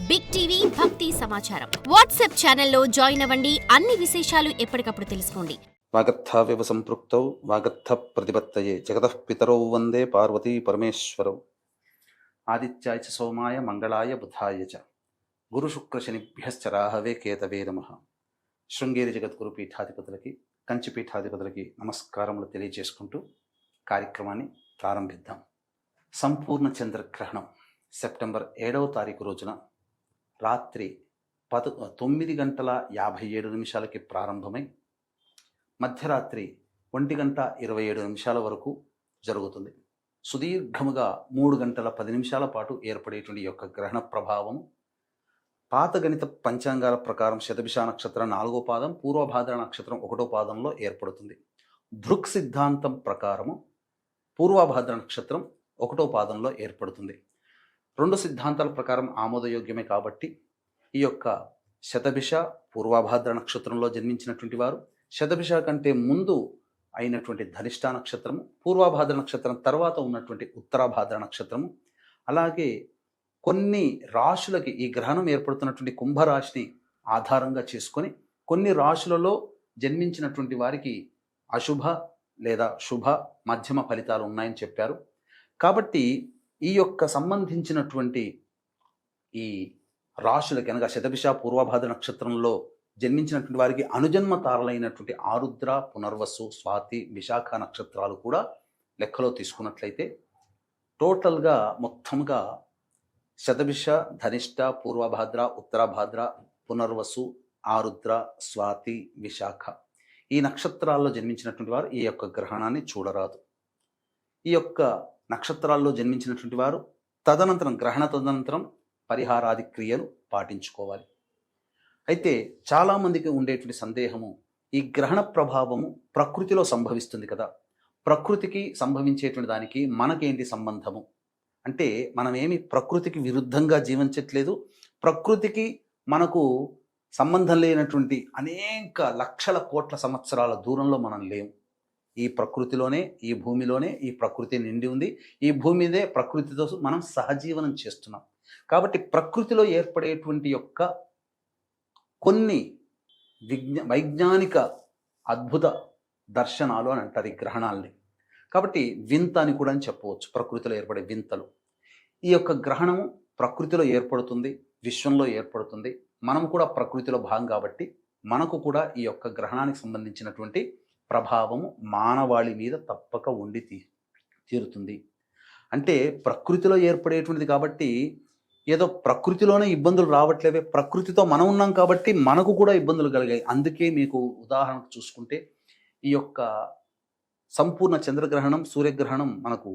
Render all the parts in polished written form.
Big TV భక్తి సమాచారం WhatsApp ఛానల్లో జాయిన్ అవ్వండి. అన్ని విశేషాలు ఎప్పటికప్పుడు తెలుసుకోండి. వాగర్థావ్యవ సంపృక్తౌ వాగర్థ ప్రతిపత్తయే జగతః పితరౌ వందే పార్వతీ పరమేశ్వరౌ. ఆదిత్యాయ చ సోమాయ మంగళాయ బుధాయ చ గురు శుక్ర శనిభ్యశ్చ రాహవే కేతవే నమః. శృంగేరి జగద్గురు పీఠాధిపతులకి, కంచి పీఠాధిపతులకి నమస్కారములు తెలియజేసుకుంటూ కార్యక్రమాన్ని ప్రారంభిద్దాం. సంపూర్ణ చంద్రగ్రహణం సెప్టెంబర్ 7వ తారీఖు రోజున రాత్రి 9:57 ప్రారంభమై మధ్యరాత్రి 1:27 వరకు జరుగుతుంది. సుదీర్ఘముగా 3 గంటల 10 నిమిషాల పాటు ఏర్పడేటువంటి యొక్క గ్రహణ ప్రభావం పాత గణిత పంచాంగాల ప్రకారం శతభిష నక్షత్రం 4వ పాదం, పూర్వభాద్ర నక్షత్రం 1వ పాదంలో ఏర్పడుతుంది. దృక్ సిద్ధాంతం ప్రకారము పూర్వభాద్ర నక్షత్రం 1వ పాదంలో ఏర్పడుతుంది. 2 సిద్ధాంతాల ప్రకారం ఆమోదయోగ్యమే కాబట్టి ఈ యొక్క శతభిష పూర్వభాద్ర నక్షత్రంలో జన్మించినటువంటి వారు, శతభిష కంటే ముందు అయినటువంటి ధనిష్ట నక్షత్రము, పూర్వభాద్ర నక్షత్రం తర్వాత ఉన్నటువంటి ఉత్తరాభాద్ర నక్షత్రము, అలాగే కొన్ని రాశులకి ఈ గ్రహణం ఏర్పడుతున్నటువంటి కుంభరాశిని ఆధారంగా చేసుకొని కొన్ని రాశులలో జన్మించినటువంటి వారికి అశుభ లేదా శుభ మధ్యమ ఫలితాలు ఉన్నాయని చెప్పారు. కాబట్టి ఈ యొక్క సంబంధించినటువంటి ఈ రాశులకి అనగా శతభిష పూర్వభాద్ర నక్షత్రంలో జన్మించినటువంటి వారికి అనుజన్మ తారలైనటువంటి ఆరుద్ర, పునర్వసు, స్వాతి, విశాఖ నక్షత్రాలు కూడా లెక్కలో తీసుకున్నట్లయితే టోటల్గా మొత్తంగా శతభిష, ధనిష్ట, పూర్వభాద్ర, ఉత్తరాభాద్ర, పునర్వసు, ఆరుద్ర, స్వాతి, విశాఖ ఈ నక్షత్రాల్లో జన్మించినటువంటి వారు ఈ యొక్క గ్రహణాన్ని చూడరాదు. ఈ యొక్క నక్షత్రాల్లో జన్మించినటువంటి వారు తదనంతరం గ్రహణ తదనంతరం పరిహారాది క్రియలు పాటించుకోవాలి. అయితే చాలామందికి ఉండేటువంటి సందేహము, ఈ గ్రహణ ప్రభావము ప్రకృతిలో సంభవిస్తుంది కదా, ప్రకృతికి సంభవించేటువంటి దానికి మనకేంటి సంబంధము అంటే, మనమేమి ప్రకృతికి విరుద్ధంగా జీవించట్లేదు, ప్రకృతికి మనకు సంబంధం లేనటువంటి అనేక లక్షల కోట్ల సంవత్సరాల దూరంలో మనం లేము. ఈ ప్రకృతిలోనే, ఈ భూమిలోనే ఈ ప్రకృతి నిండి ఉంది. ఈ భూమిదే ప్రకృతితో మనం సహజీవనం చేస్తున్నాం. కాబట్టి ప్రకృతిలో ఏర్పడేటువంటి యొక్క కొన్ని వైజ్ఞానిక అద్భుత దర్శనాలు అని అంటారు ఈ గ్రహణాలని. కాబట్టి వింత అని కూడా అని చెప్పవచ్చు, ప్రకృతిలో ఏర్పడే వింతలు. ఈ యొక్క గ్రహణము ప్రకృతిలో ఏర్పడుతుంది, విశ్వంలో ఏర్పడుతుంది. మనం కూడా ప్రకృతిలో భాగం కాబట్టి మనకు కూడా ఈ యొక్క గ్రహణానికి సంబంధించినటువంటి ప్రభావము మానవాళి మీద తప్పక ఉండి తీరుతుంది. అంటే ప్రకృతిలో ఏర్పడేటువంటిది కాబట్టి ఏదో ప్రకృతిలోనే ఇబ్బందులు రావట్లేవే, ప్రకృతితో మనం ఉన్నాం కాబట్టి మనకు కూడా ఇబ్బందులు కలిగాయి. అందుకే మీకు ఉదాహరణకు చూసుకుంటే ఈ యొక్క సంపూర్ణ చంద్రగ్రహణం, సూర్యగ్రహణం మనకు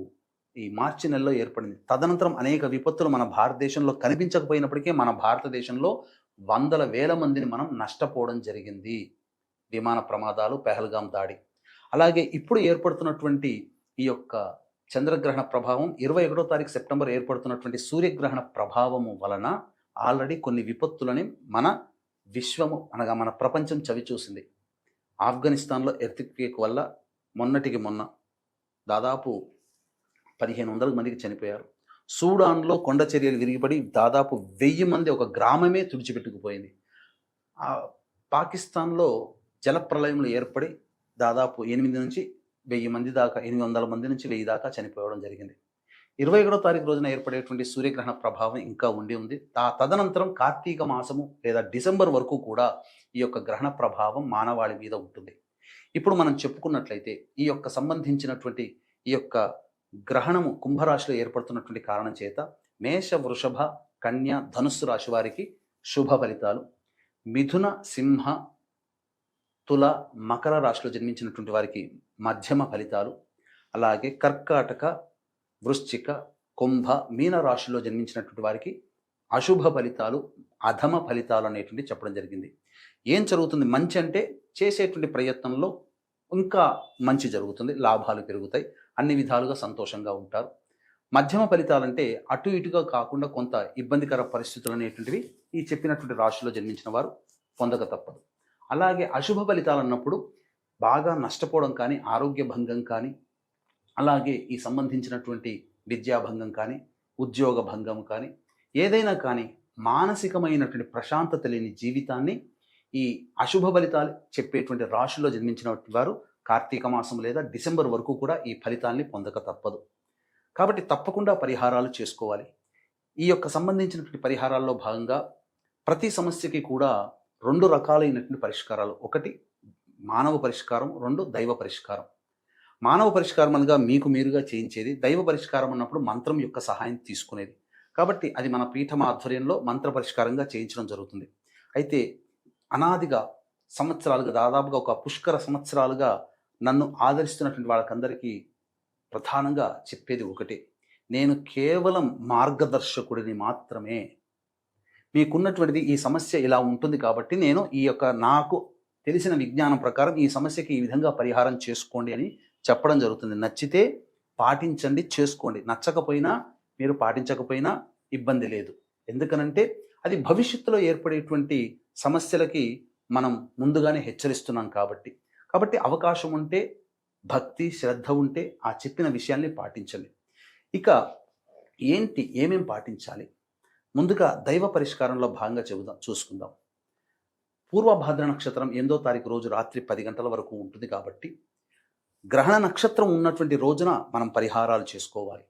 ఈ మార్చి నెలలో ఏర్పడింది. తదనంతరం అనేక విపత్తులు మన భారతదేశంలో కనిపించకపోయినప్పటికీ మన భారతదేశంలో వందల వేల మందిని మనం నష్టపోవడం జరిగింది. విమాన ప్రమాదాలు, పెహల్గాం దాడి. అలాగే ఇప్పుడు ఏర్పడుతున్నటువంటి ఈ యొక్క చంద్రగ్రహణ ప్రభావం 21వ తారీఖు సెప్టెంబర్ ఏర్పడుతున్నటువంటి సూర్యగ్రహణ ప్రభావము వలన ఆల్రెడీ కొన్ని విపత్తులని మన విశ్వము అనగా మన ప్రపంచం చవిచూసింది. ఆఫ్ఘనిస్తాన్లో ఎర్త్క్వేక్ వల్ల మొన్నటికి మొన్న దాదాపు 1500 మందికి చనిపోయారు. సూడాన్లో కొండ చర్యలు విరిగిపడి దాదాపు 1000 మంది, ఒక గ్రామమే తుడిచిపెట్టుకుపోయింది. పాకిస్తాన్లో జలప్రలయంలో ఏర్పడి దాదాపు 800 నుంచి 1000 మంది దాకా, 800 మంది నుంచి 1000 దాకా చనిపోవడం జరిగింది. 21వ తారీఖు రోజున ఏర్పడేటువంటి సూర్యగ్రహణ ప్రభావం ఇంకా ఉంది. తదనంతరం కార్తీక మాసము లేదా డిసెంబర్ వరకు కూడా ఈ యొక్క గ్రహణ ప్రభావం మానవాళి మీద ఉంటుంది. ఇప్పుడు మనం చెప్పుకున్నట్లయితే ఈ యొక్క సంబంధించినటువంటి ఈ యొక్క గ్రహణము కుంభరాశిలో ఏర్పడుతున్నటువంటి కారణం చేత మేష, వృషభ, కన్య, ధనుస్సు రాశి వారికి శుభ ఫలితాలు, మిథున, సింహ, తుల, మకర రాశిలో జన్మించినటువంటి వారికి మధ్యమ ఫలితాలు, అలాగే కర్కాటక, వృశ్చిక, కుంభ, మీన రాశిలో జన్మించినటువంటి వారికి అశుభ ఫలితాలు, అధమ ఫలితాలు అనేటువంటి చెప్పడం జరిగింది. ఏం జరుగుతుంది? మంచి అంటే చేసేటువంటి ప్రయత్నంలో ఇంకా మంచి జరుగుతుంది, లాభాలు పెరుగుతాయి, అన్ని విధాలుగా సంతోషంగా ఉంటారు. మధ్యమ ఫలితాలంటే అటు ఇటుగా కాకుండా కొంత ఇబ్బందికర పరిస్థితులు అనేటువంటివి ఈ చెప్పినటువంటి రాశిలో జన్మించిన వారు పొందక తప్పదు. అలాగే అశుభ ఫలితాలు అన్నప్పుడు బాగా నష్టపోవడం కానీ, ఆరోగ్య భంగం కానీ, అలాగే ఈ సంబంధించినటువంటి విద్యాభంగం కానీ, ఉద్యోగ భంగం కానీ, ఏదైనా కానీ మానసికమైనటువంటి ప్రశాంతత లేని జీవితాన్ని ఈ అశుభ ఫలితాలు చెప్పేటువంటి రాశుల్లో జన్మించినటువంటి వారు కార్తీక మాసం లేదా డిసెంబర్ వరకు కూడా ఈ ఫలితాల్ని పొందక తప్పదు. కాబట్టి తప్పకుండా పరిహారాలు చేసుకోవాలి. ఈ యొక్క సంబంధించినటువంటి పరిహారాల్లో భాగంగా ప్రతి సమస్యకి కూడా 2 రకాలైనటువంటి పరిష్కారాలు. ఒకటి మానవ పరిష్కారం, 2 దైవ పరిష్కారం. మానవ పరిష్కారం అనగా మీకు మీరుగా చేయించేది, దైవ పరిష్కారం అన్నప్పుడు మంత్రం యొక్క సహాయం తీసుకునేది. కాబట్టి అది మన పీఠం ఆధ్వర్యంలో మంత్ర పరిష్కారంగా చేయించడం జరుగుతుంది. అయితే అనాదిగా సంవత్సరాలుగా, దాదాపుగా ఒక పుష్కర సంవత్సరాలుగా నన్ను ఆదరిస్తున్నటువంటి వాళ్ళకందరికీ ప్రధానంగా చెప్పేది ఒకటే, నేను కేవలం మార్గదర్శకుడిని మాత్రమే. మీకున్నటువంటిది ఈ సమస్య ఇలా ఉంటుంది కాబట్టి నేను ఈ యొక్క నాకు తెలిసిన విజ్ఞానం ప్రకారం ఈ సమస్యకి ఈ విధంగా పరిహారం చేసుకోండి అని చెప్పడం జరుగుతుంది. నచ్చితే పాటించండి, చేసుకోండి. నచ్చకపోయినా మీరు పాటించకపోయినా ఇబ్బంది లేదు. ఎందుకనంటే అది భవిష్యత్తులో ఏర్పడేటువంటి సమస్యలకి మనం ముందుగానే హెచ్చరిస్తున్నాం కాబట్టి అవకాశం ఉంటే, భక్తి శ్రద్ధ ఉంటే ఆ చెప్పిన విషయాల్ని పాటించండి. ఇక ఏమేం పాటించాలి? ముందుగా దైవ పరిష్కారంలో భాగంగా చూసుకుందాం. పూర్వభాద్ర నక్షత్రం 8వ తారీఖు రోజు రాత్రి 10 గంటల వరకు ఉంటుంది కాబట్టి గ్రహణ నక్షత్రం ఉన్నటువంటి రోజున మనం పరిహారాలు చేసుకోవాలి.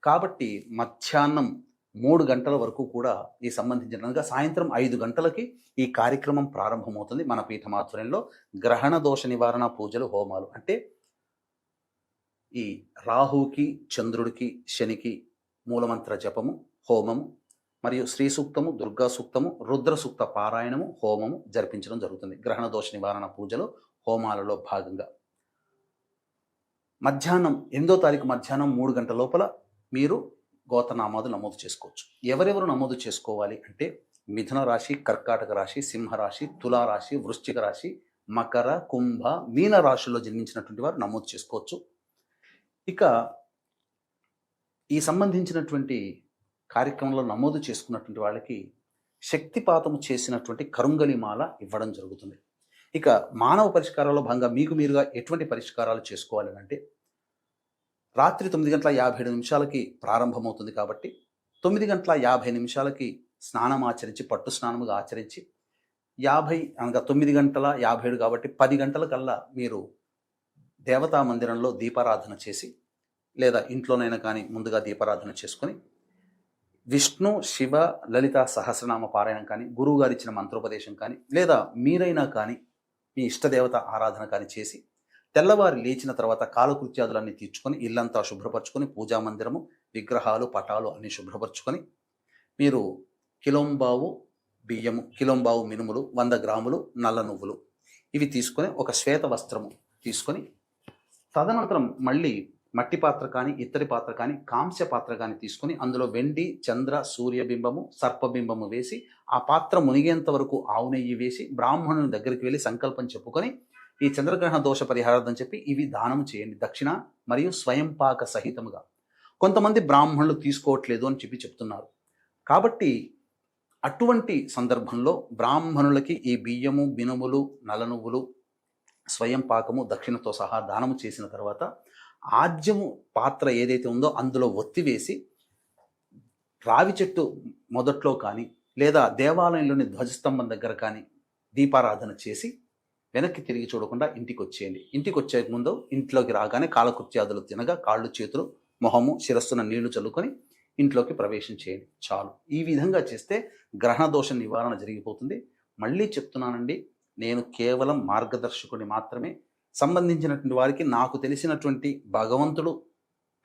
కాబట్టి మధ్యాహ్నం 3 గంటల వరకు కూడా ఈ సంబంధించినగా సాయంత్రం 5 గంటలకి ఈ కార్యక్రమం ప్రారంభమవుతుంది. మన పీఠం ఆధ్వర్యంలో గ్రహణ దోష నివారణ పూజలు, హోమాలు. అంటే ఈ రాహుకి, చంద్రుడికి, శనికి మూలమంత్ర జపము, హోమము మరియు శ్రీ సూక్తము, దుర్గా సూక్తము, రుద్ర సూక్త పారాయణము, హోమము జరిపించడం జరుగుతుంది. గ్రహణ దోష నివారణ పూజలు, హోమాలలో భాగంగా మధ్యాహ్నం 8వ తారీఖు మధ్యాహ్నం 3 గంటల లోపల మీరు గోత్రనామాలు నమోదు చేసుకోవచ్చు. ఎవరెవరు నమోదు చేసుకోవాలి అంటే మిథున రాశి, కర్కాటక రాశి, సింహరాశి, తులారాశి, వృశ్చిక రాశి, మకర, కుంభ, మీన రాశుల్లో జన్మించినటువంటి వారు నమోదు చేసుకోవచ్చు. ఇక ఈ సంబంధించినటువంటి కార్యక్రమంలో నమోదు చేసుకున్నటువంటి వాళ్ళకి శక్తిపాతము చేసినటువంటి కరుంగలి మాల ఇవ్వడం జరుగుతుంది. ఇక మానవ పరిష్కారాల్లో భాగంగా మీకు మీరుగా ఎటువంటి పరిష్కారాలు చేసుకోవాలని అంటే రాత్రి 9:57 ప్రారంభమవుతుంది కాబట్టి 9:50 స్నానం ఆచరించి, పట్టు స్నానముగా ఆచరించి 9:57 కాబట్టి 10 గంటలకల్లా మీరు దేవతా మందిరంలో దీపారాధన చేసి, లేదా ఇంట్లోనైనా కానీ ముందుగా దీపారాధన చేసుకొని విష్ణు, శివ, లలిత సహస్రనామ పారాయణం కానీ, గురువు గారు ఇచ్చిన మంత్రోపదేశం కానీ, లేదా మీరైనా కానీ మీ ఇష్టదేవత ఆరాధన కానీ చేసి తెల్లవారి లేచిన తర్వాత కాలకృత్యాదులన్నీ తీర్చుకొని ఇల్లంతా శుభ్రపరచుకొని పూజా మందిరము, విగ్రహాలు, పటాలు అన్నీ శుభ్రపరచుకొని మీరు కిలోంబావు బియ్యము, కిలోంబావు మినుములు, 100 గ్రాములు నల్ల నువ్వులు ఇవి తీసుకొని ఒక శ్వేత వస్త్రము తీసుకొని తదనంతరం మళ్ళీ మట్టి పాత్ర కానీ, ఇత్తడి పాత్ర కానీ, కాంస్య పాత్ర కానీ తీసుకొని అందులో వెండి, చంద్ర, సూర్యబింబము, సర్పబింబము వేసి ఆ పాత్ర మునిగేంత వరకు ఆవు నెయ్యి వేసి బ్రాహ్మణుని దగ్గరికి వెళ్ళి సంకల్పం చెప్పుకొని ఈ చంద్రగ్రహణ దోష పరిహారార్థం చెప్పి ఇవి దానం చేయండి, దక్షిణ మరియు స్వయంపాక సహితముగా. కొంతమంది బ్రాహ్మణులు తీసుకోవట్లేదు అని చెప్తున్నారు. కాబట్టి అటువంటి సందర్భంలో బ్రాహ్మణులకి ఈ బియ్యము, బినుములు, నల్ల నువ్వులు, స్వయం పాకము, దక్షిణతో సహా దానము చేసిన తర్వాత ఆజ్యము పాత్ర ఏదైతే ఉందో అందులో ఒత్తివేసి రావి చెట్టు మొదట్లో కానీ, లేదా దేవాలయంలోని ధ్వజస్తంభం దగ్గర కానీ దీపారాధన చేసి వెనక్కి తిరిగి చూడకుండా ఇంటికి వచ్చేయండి. ఇంటికి వచ్చే ముందు ఇంట్లోకి రాగానే కాలకృత్యాదులు తినగా కాళ్ళు, చేతులు, మొహము, శిరస్సున నీళ్లు చల్లుకొని ఇంట్లోకి ప్రవేశం చేయండి. చాలు. ఈ విధంగా చేస్తే గ్రహణ దోష నివారణ జరిగిపోతుంది. మళ్ళీ చెప్తున్నానండి, నేను కేవలం మార్గదర్శకుడిని మాత్రమే. సంబంధించినటువంటి వారికి నాకు తెలిసినటువంటి భగవంతుడు,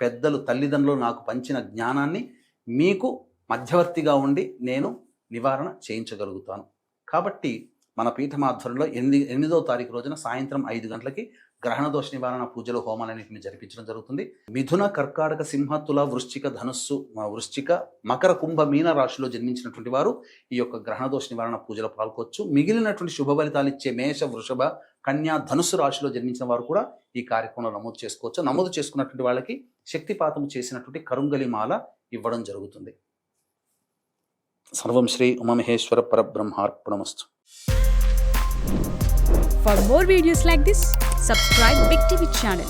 పెద్దలు, తల్లిదండ్రులు నాకు పంచిన జ్ఞానాన్ని మీకు మధ్యవర్తిగా ఉండి నేను నివారణ చేయించగలుగుతాను. కాబట్టి మన పీఠమాధ్వర్యంలో 8వ తారీఖు రోజున సాయంత్రం 5 గంటలకి గ్రహణ దోష నివారణ పూజలు, హోమాలన్నింటినీ జరిపించడం జరుగుతుంది. మిథున, కర్కాటక, సింహ, తుల, వృశ్చిక, ధనుస్సు, వృశ్చిక, మకర, కుంభ, మీన రాశిలో జన్మించినటువంటి వారు ఈ యొక్క గ్రహణ దోష నివారణ పూజలో పాల్గొచ్చు. మిగిలినటువంటి శుభ ఫలితాలు ఇచ్చే మేష, వృషభ, కన్యా, ధనుస్సు రాశిలో జన్మించిన వారు కూడా ఈ కార్యక్రమంలో నమోదు చేసుకోవచ్చు. నమోదు చేసుకున్నటువంటి వాళ్ళకి శక్తిపాతం చేసినటువంటి కరుంగలి మాల ఇవ్వడం జరుగుతుంది. సర్వం Shri Umamaheshwara పరబ్రహ్మార్పణమస్తు. For more videos like this, subscribe Big TV channel.